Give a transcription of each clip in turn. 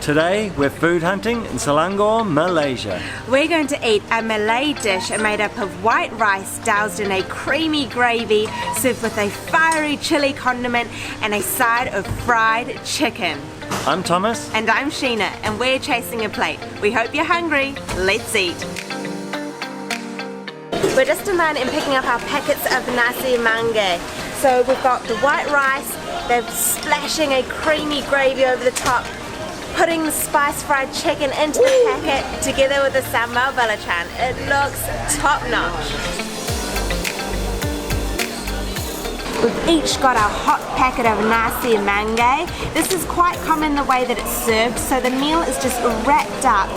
Today we're food hunting in Selangor, Malaysia. We're going to eat a Malay dish made up of white rice doused in a creamy gravy, served with a fiery chili condiment and a side of fried chicken. I'm Thomas. And I'm Sheena, and we're chasing a plate. We hope you're hungry. Let's eat. We're just a man in picking up our packets of Nasi Manggey. So we've got the white rice, they're splashing a creamy gravy over the top, putting the spice fried chicken into the packet together with the sambal belacan. It looks top notch. We've each got our hot packet of Nasi Manggey. This is quite common the way that it's served, so the meal is just wrapped up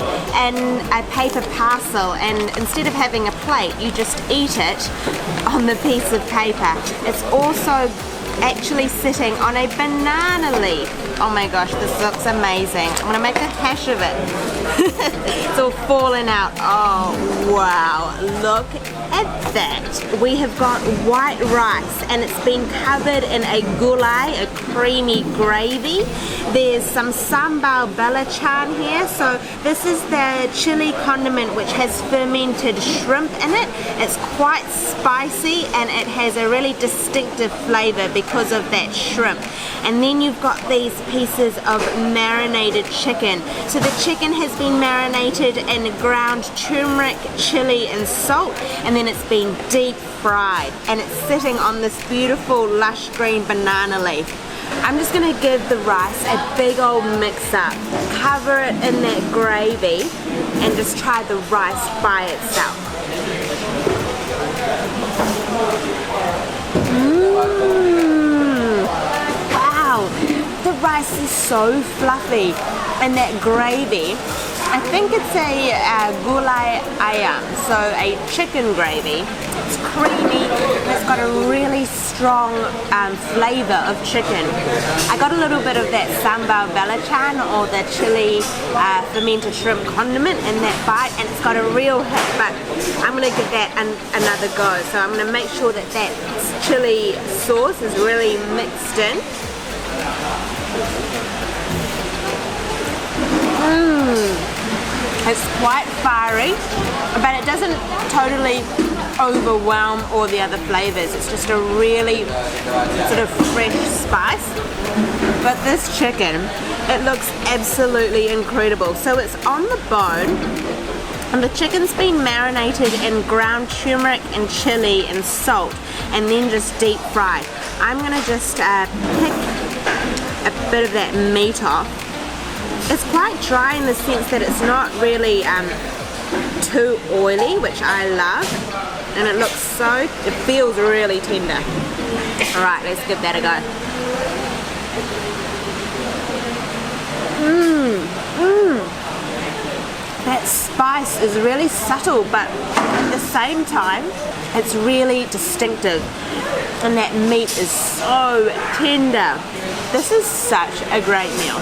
in a paper parcel, and instead of having a plate, you just eat it on the piece of paper. It's also actually sitting on a banana leaf. Oh my gosh, this looks amazing. I'm gonna make a hash of it. It's all falling out. Oh wow, look at that. We have got white rice and it's been covered in a gulai, a creamy gravy. There's some sambal belacan here. So this is the chili condiment which has fermented shrimp in it. It's quite spicy and it has a really distinctive flavor because of that shrimp. And then you've got these pieces of marinated chicken. So the chicken has been marinated in ground turmeric, chilli and salt, and then it's been deep fried, and it's sitting on this beautiful lush green banana leaf. I'm just going to give the rice a big old mix up, cover it in that gravy and just try the rice by itself. Wow, the rice is so fluffy, and that gravy, I think it's a gulai ayam, so a chicken gravy. It's creamy, it's got a really strong flavor of chicken. I got a little bit of that sambal belacan or the chili fermented shrimp condiment in that bite, and it's got a real hit, but I'm going to give that another go. So I'm going to make sure that that chili sauce is really mixed in. It's quite fiery, but it doesn't totally overwhelm all the other flavors. It's just a really sort of fresh spice. But this chicken, it looks absolutely incredible. So it's on the bone, and the chicken's been marinated in ground turmeric and chili and salt, and then just deep fried. I'm gonna just pick a bit of that meat off. It's quite dry in the sense that it's not really too oily, which I love, and it looks so, it feels really tender. Alright, let's give that a go. That spice is really subtle, but at the same time, it's really distinctive, and that meat is so tender. This is such a great meal.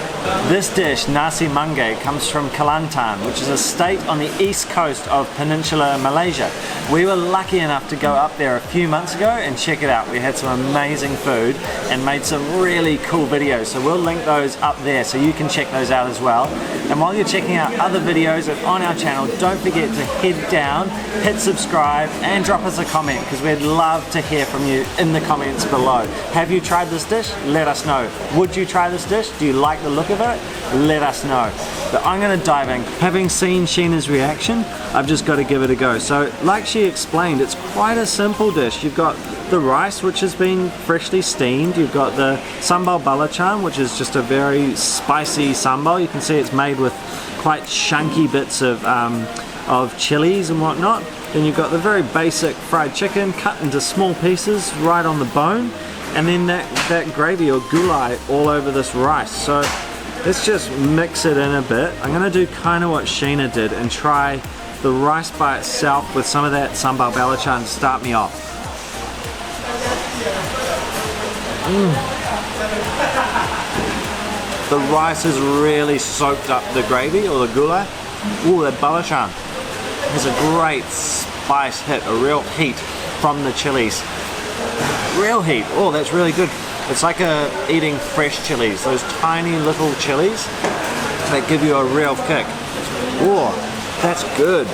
This dish, Nasi Manggey, comes from Kelantan, which is a state on the east coast of Peninsular Malaysia. We were lucky enough to go up there a few months ago and check it out. We had some amazing food and made some really cool videos, so we'll link those up there so you can check those out as well. And while you're checking out other videos on our channel, don't forget to head down, hit subscribe and drop us a comment, because we'd love to hear from you in the comments below. Have you tried this dish? Let us know. Would you try this dish? Do you like the look of it? Let us know. But I'm going to dive in. Having seen Sheena's reaction, I've just got to give it a go. So like she explained, it's quite a simple dish. You've got the rice, which has been freshly steamed. You've got the sambal belacan, which is just a very spicy sambal. You can see it's made with quite chunky bits of chilies and whatnot. Then you've got the very basic fried chicken cut into small pieces right on the bone. And then that gravy or gulai all over this rice. So let's just mix it in a bit. I'm going to do kind of what Sheena did and try the rice by itself with some of that sambal belacan to start me off. The rice has really soaked up the gravy or the gulai. Ooh, that belacan has a great spice hit, a real heat from the chilies. Real heat. Oh, that's really good. It's like eating fresh chilies, those tiny little chilies. that give you a real kick. Oh, that's good.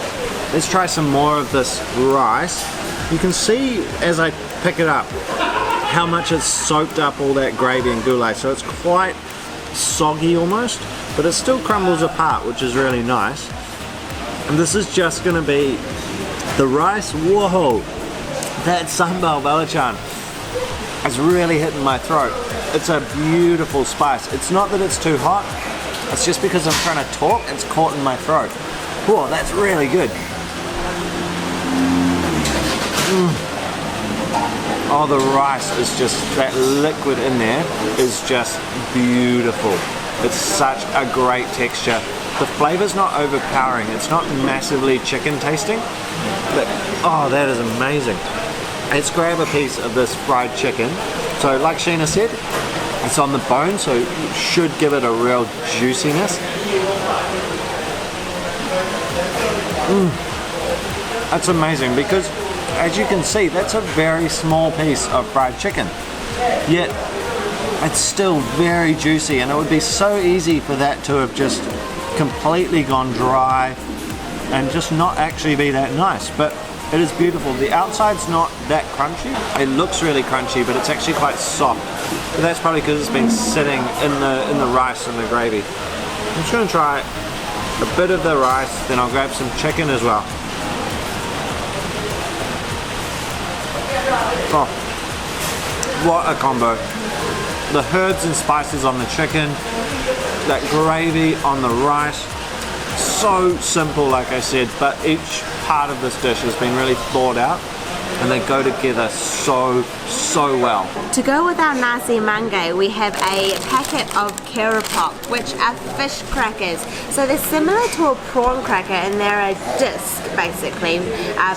Let's try some more of this rice. You can see as I pick it up how much it's soaked up all that gravy and gulai, so it's quite soggy almost, but it still crumbles apart, which is really nice. And this is just gonna be the rice. Whoa, that sambal belacan is really hitting my throat. It's a beautiful spice. It's not that it's too hot, it's just because I'm trying to talk, it's caught in my throat. Whoa, that's really good. Oh, the rice is just, that liquid in there is just beautiful. It's such a great texture. The flavor's not overpowering, it's not massively chicken tasting, but oh, that is amazing. Let's grab a piece of this fried chicken. So like Sheena said, it's on the bone, so it should give it a real juiciness. That's amazing, because as you can see, that's a very small piece of fried chicken, yet it's still very juicy, and it would be so easy for that to have just completely gone dry and just not actually be that nice. But it is beautiful. The outside's not that crunchy. It looks really crunchy, but it's actually quite soft. But that's probably because it's been sitting in the rice and the gravy. I'm just going to try a bit of the rice, then I'll grab some chicken as well. Oh, what a combo. The herbs and spices on the chicken, that gravy on the rice. So simple, like I said, but each part of this dish has been really thought out, and they go together so well. To go with our Nasi Manggey, we have a packet of keropok, which are fish crackers. So they're similar to a prawn cracker, and they're a disc basically.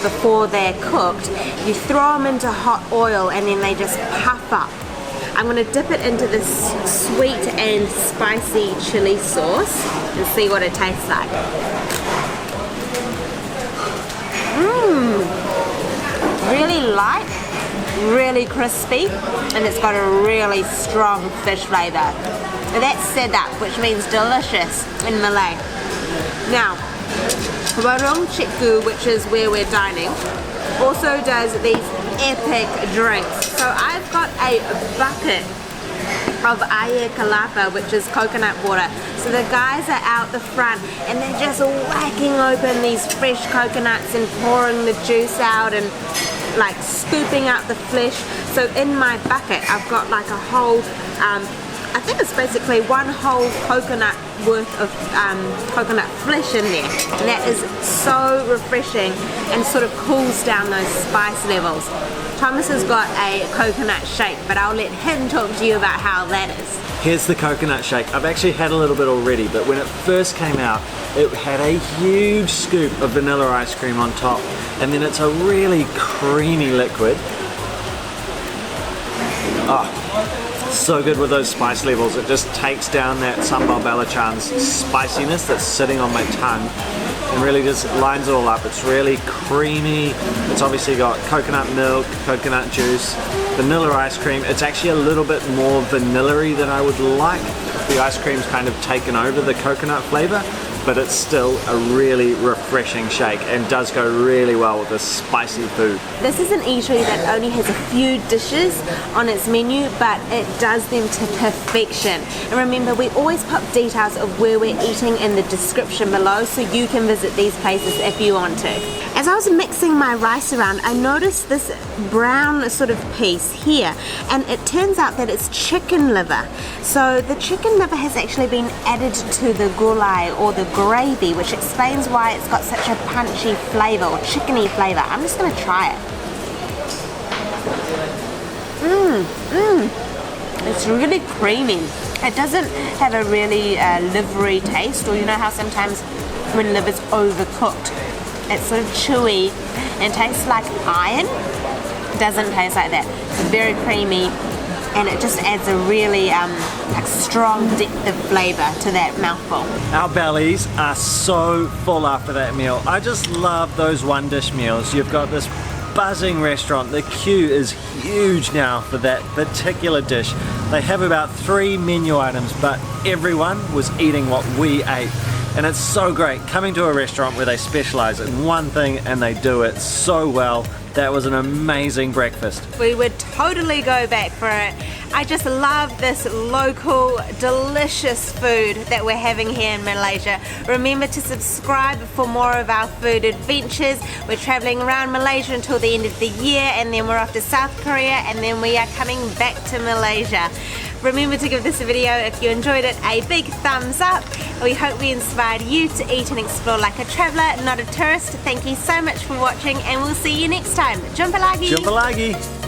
Before they're cooked, you throw them into hot oil and then they just puff up. I'm going to dip it into this sweet and spicy chili sauce and see what it tastes like. Really light, really crispy, and it's got a really strong fish flavour. That's sedap, which means delicious in Malay. Now, Warung Cikgu, which is where we're dining, also does these epic drinks. So I've got a bucket of air kelapa, which is coconut water. So the guys are out the front and they're just whacking open these fresh coconuts and pouring the juice out and like scooping out the flesh. So in my bucket I've got like a whole I think it's basically one whole coconut worth of coconut flesh in there, and that is so refreshing and sort of cools down those spice levels. Thomas has got a coconut shake, but I'll let him talk to you about how that is. Here's the coconut shake. I've actually had a little bit already, but when it first came out, it had a huge scoop of vanilla ice cream on top, and then it's a really creamy liquid. So good with those spice levels. It just takes down that sambal belacan's spiciness that's sitting on my tongue and really just lines it all up. It's really creamy. It's obviously got coconut milk, coconut juice, vanilla ice cream. It's actually a little bit more vanilla-y than I would like. The ice cream's kind of taken over the coconut flavor, but it's still a really refreshing shake and does go really well with this spicy food. This is an eatery that only has a few dishes on its menu, but it does them to perfection. And remember, we always put details of where we're eating in the description below, so you can visit these places if you want to. As I was mixing my rice around, I noticed this brown sort of piece here, and it turns out that it's chicken liver. So the chicken liver has actually been added to the gulai or the gravy, which explains why it's got such a punchy flavour or chickeny flavour. I'm just going to try it. It's really creamy. It doesn't have a really livery taste, or you know how sometimes when liver's overcooked, it's sort of chewy and tastes like iron. It doesn't taste like that. It's very creamy, and it just adds a really like strong depth of flavour to that mouthful. Our bellies are so full after that meal. I just love those one dish meals. You've got this buzzing restaurant. The queue is huge now for that particular dish. They have about 3 menu items, but everyone was eating what we ate. And it's so great coming to a restaurant where they specialize in one thing and they do it so well. That was an amazing breakfast. We would totally go back for it. I just love this local, delicious food that we're having here in Malaysia. Remember to subscribe for more of our food adventures. We're traveling around Malaysia until the end of the year, and then we're off to South Korea, and then we are coming back to Malaysia. Remember to give this video, if you enjoyed it, a big thumbs up. We hope we inspired you to eat and explore like a traveller, not a tourist. Thank you so much for watching, and we'll see you next time. Jumpa lagi! Jumpa lagi!